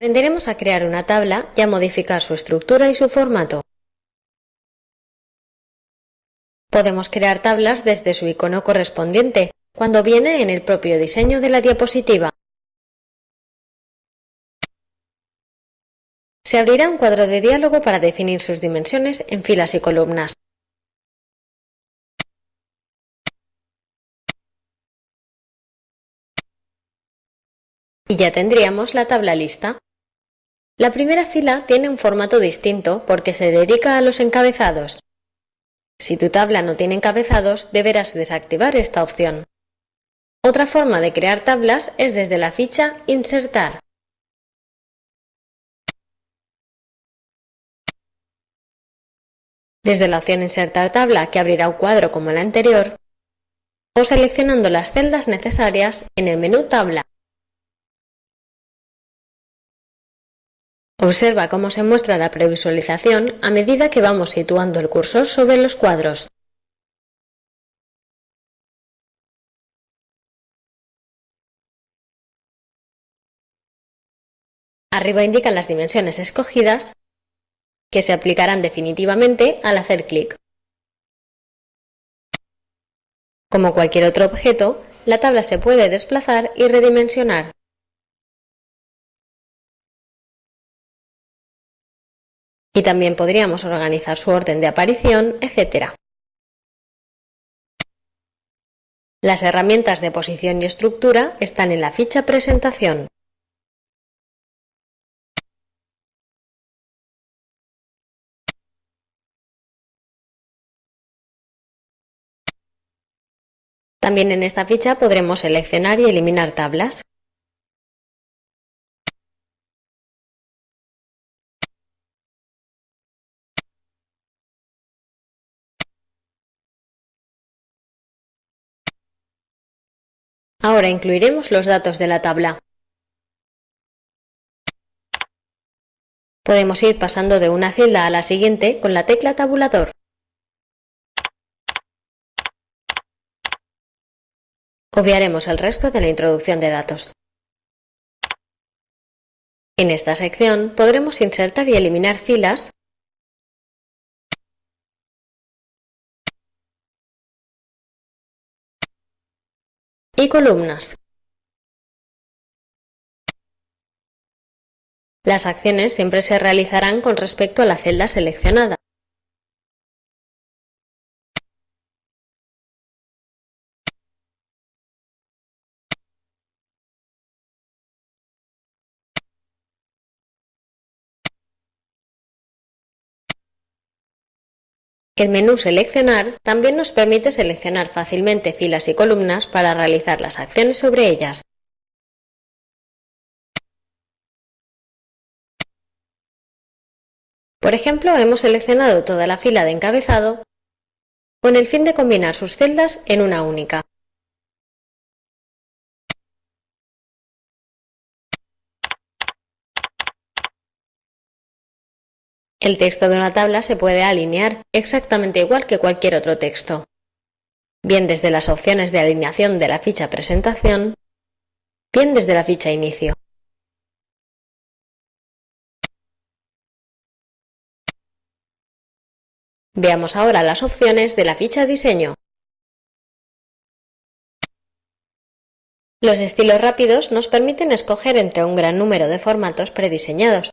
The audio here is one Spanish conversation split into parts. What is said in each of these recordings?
Aprenderemos a crear una tabla y a modificar su estructura y su formato. Podemos crear tablas desde su icono correspondiente, cuando viene en el propio diseño de la diapositiva. Se abrirá un cuadro de diálogo para definir sus dimensiones en filas y columnas. Y ya tendríamos la tabla lista. La primera fila tiene un formato distinto porque se dedica a los encabezados. Si tu tabla no tiene encabezados, deberás desactivar esta opción. Otra forma de crear tablas es desde la ficha Insertar. Desde la opción Insertar tabla, que abrirá un cuadro como la anterior, o seleccionando las celdas necesarias en el menú Tabla. Observa cómo se muestra la previsualización a medida que vamos situando el cursor sobre los cuadros. Arriba indican las dimensiones escogidas, que se aplicarán definitivamente al hacer clic. Como cualquier otro objeto, la tabla se puede desplazar y redimensionar. Y también podríamos organizar su orden de aparición, etc. Las herramientas de posición y estructura están en la ficha Presentación. También en esta ficha podremos seleccionar y eliminar tablas. Ahora incluiremos los datos de la tabla. Podemos ir pasando de una celda a la siguiente con la tecla tabulador. Obviaremos el resto de la introducción de datos. En esta sección podremos insertar y eliminar filas y columnas. Las acciones siempre se realizarán con respecto a la celda seleccionada. El menú Seleccionar también nos permite seleccionar fácilmente filas y columnas para realizar las acciones sobre ellas. Por ejemplo, hemos seleccionado toda la fila de encabezado con el fin de combinar sus celdas en una única. El texto de una tabla se puede alinear exactamente igual que cualquier otro texto, bien desde las opciones de alineación de la ficha Presentación, bien desde la ficha Inicio. Veamos ahora las opciones de la ficha Diseño. Los estilos rápidos nos permiten escoger entre un gran número de formatos prediseñados.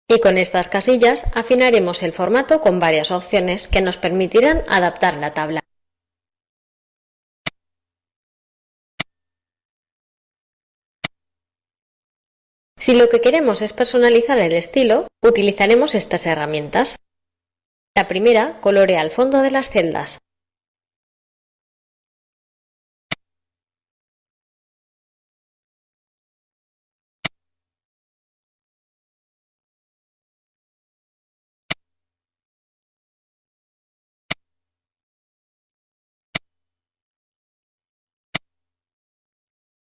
Y con estas casillas afinaremos el formato con varias opciones que nos permitirán adaptar la tabla. Si lo que queremos es personalizar el estilo, utilizaremos estas herramientas. La primera colorea el fondo de las celdas.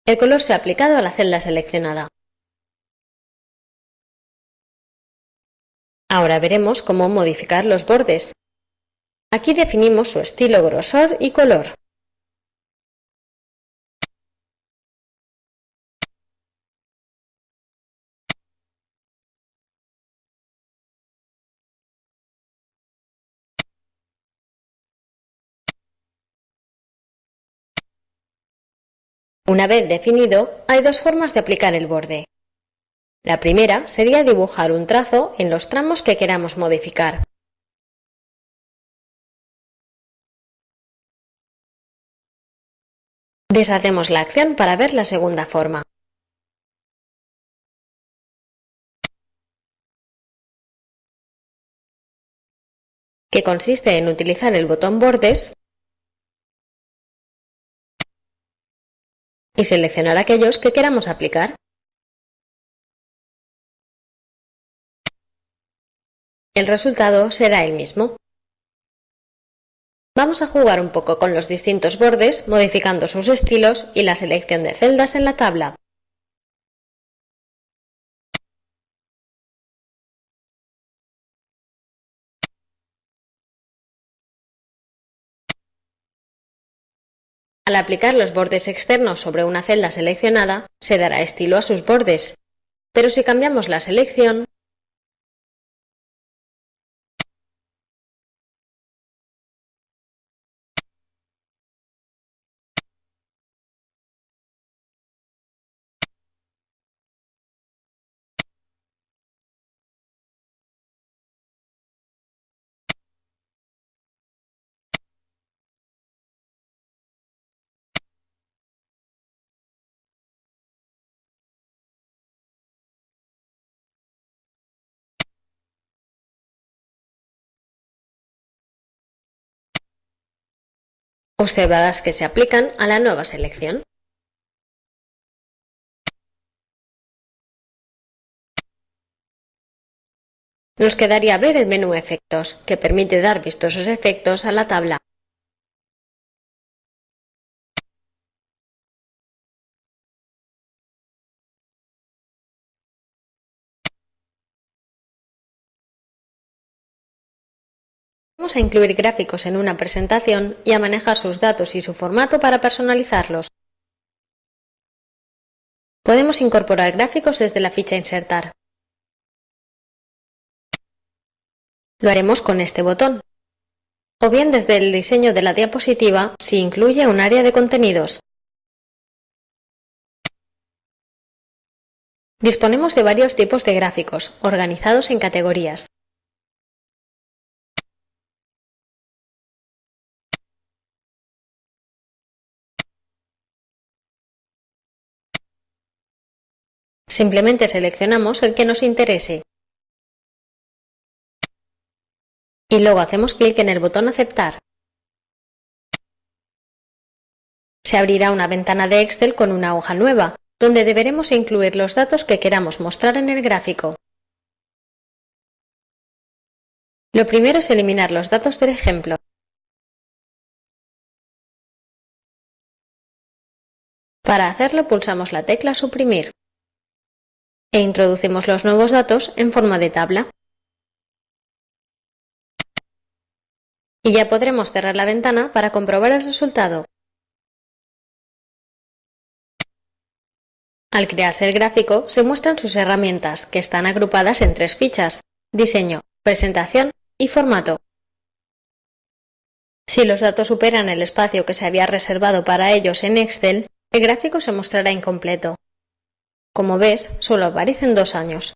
El color se ha aplicado a la celda seleccionada. Ahora veremos cómo modificar los bordes. Aquí definimos su estilo, grosor y color. Una vez definido, hay dos formas de aplicar el borde. La primera sería dibujar un trazo en los tramos que queramos modificar. Deshacemos la acción para ver la segunda forma. Que consiste en utilizar el botón Bordes y seleccionar aquellos que queramos aplicar. El resultado será el mismo. Vamos a jugar un poco con los distintos bordes, modificando sus estilos y la selección de celdas en la tabla. Al aplicar los bordes externos sobre una celda seleccionada, se dará estilo a sus bordes. Pero si cambiamos la selección, observarás que se aplican a la nueva selección. Nos quedaría ver el menú Efectos, que permite dar vistosos efectos a la tabla. Vamos a incluir gráficos en una presentación y a manejar sus datos y su formato para personalizarlos. Podemos incorporar gráficos desde la ficha Insertar. Lo haremos con este botón, o bien desde el diseño de la diapositiva si incluye un área de contenidos. Disponemos de varios tipos de gráficos, organizados en categorías. Simplemente seleccionamos el que nos interese y luego hacemos clic en el botón Aceptar. Se abrirá una ventana de Excel con una hoja nueva, donde deberemos incluir los datos que queramos mostrar en el gráfico. Lo primero es eliminar los datos del ejemplo. Para hacerlo pulsamos la tecla Suprimir e introducimos los nuevos datos en forma de tabla. Y ya podremos cerrar la ventana para comprobar el resultado. Al crearse el gráfico, se muestran sus herramientas, que están agrupadas en tres fichas: Diseño, Presentación y Formato. Si los datos superan el espacio que se había reservado para ellos en Excel, el gráfico se mostrará incompleto. Como ves, solo aparecen 2 años.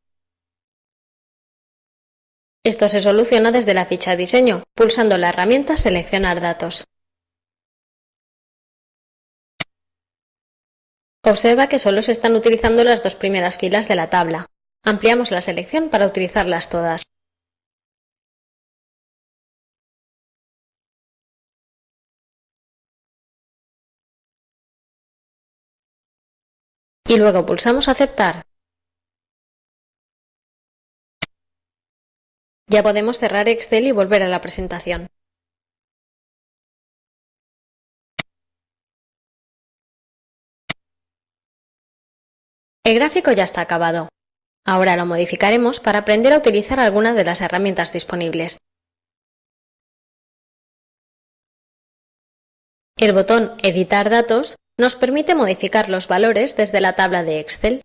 Esto se soluciona desde la ficha Diseño, pulsando la herramienta Seleccionar datos. Observa que solo se están utilizando las 2 primeras filas de la tabla. Ampliamos la selección para utilizarlas todas. Y luego pulsamos Aceptar. Ya podemos cerrar Excel y volver a la presentación. El gráfico ya está acabado. Ahora lo modificaremos para aprender a utilizar alguna de las herramientas disponibles. El botón Editar datos nos permite modificar los valores desde la tabla de Excel.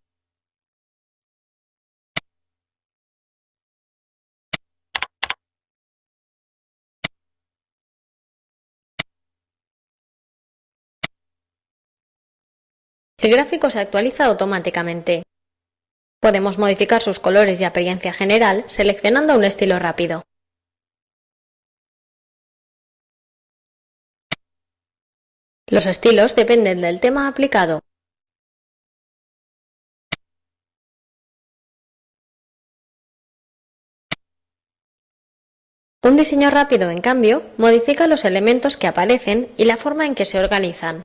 El gráfico se actualiza automáticamente. Podemos modificar sus colores y apariencia general seleccionando un estilo rápido. Los estilos dependen del tema aplicado. Un diseño rápido, en cambio, modifica los elementos que aparecen y la forma en que se organizan.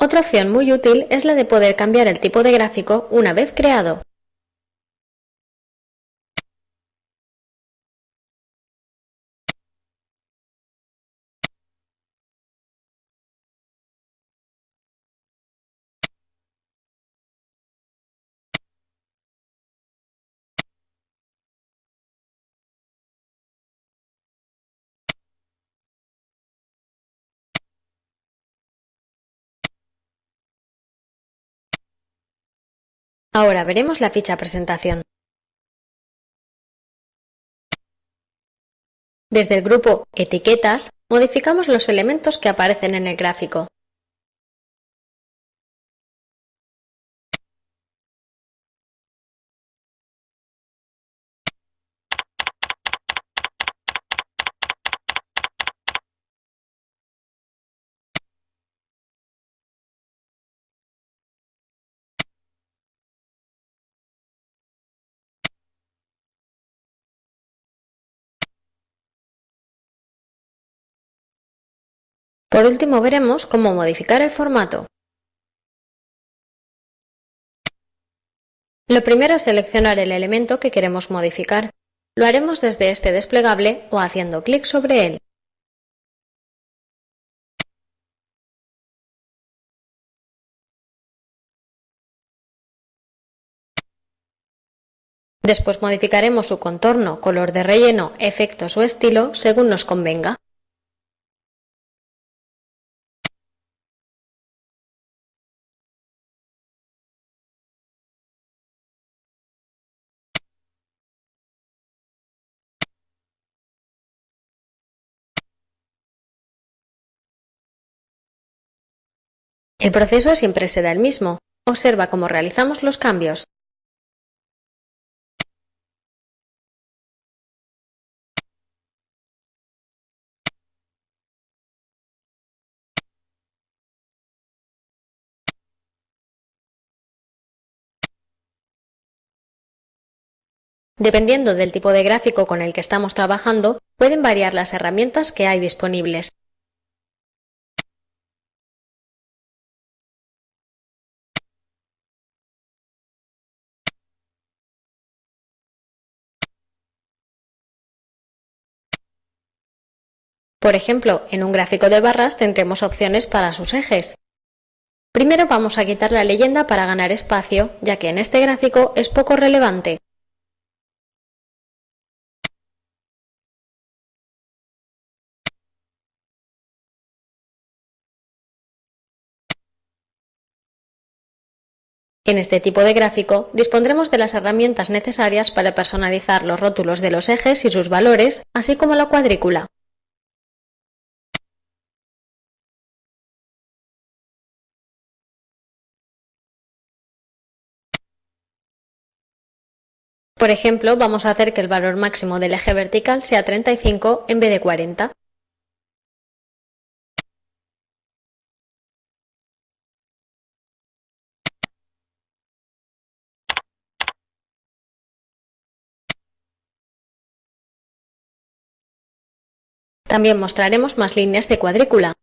Otra opción muy útil es la de poder cambiar el tipo de gráfico una vez creado. Ahora veremos la ficha presentación. Desde el grupo Etiquetas, modificamos los elementos que aparecen en el gráfico. Por último, veremos cómo modificar el formato. Lo primero es seleccionar el elemento que queremos modificar. Lo haremos desde este desplegable o haciendo clic sobre él. Después modificaremos su contorno, color de relleno, efectos o estilo según nos convenga. El proceso siempre será el mismo. Observa cómo realizamos los cambios. Dependiendo del tipo de gráfico con el que estamos trabajando, pueden variar las herramientas que hay disponibles. Por ejemplo, en un gráfico de barras tendremos opciones para sus ejes. Primero vamos a quitar la leyenda para ganar espacio, ya que en este gráfico es poco relevante. En este tipo de gráfico dispondremos de las herramientas necesarias para personalizar los rótulos de los ejes y sus valores, así como la cuadrícula. Por ejemplo, vamos a hacer que el valor máximo del eje vertical sea 35 en vez de 40. También mostraremos más líneas de cuadrícula.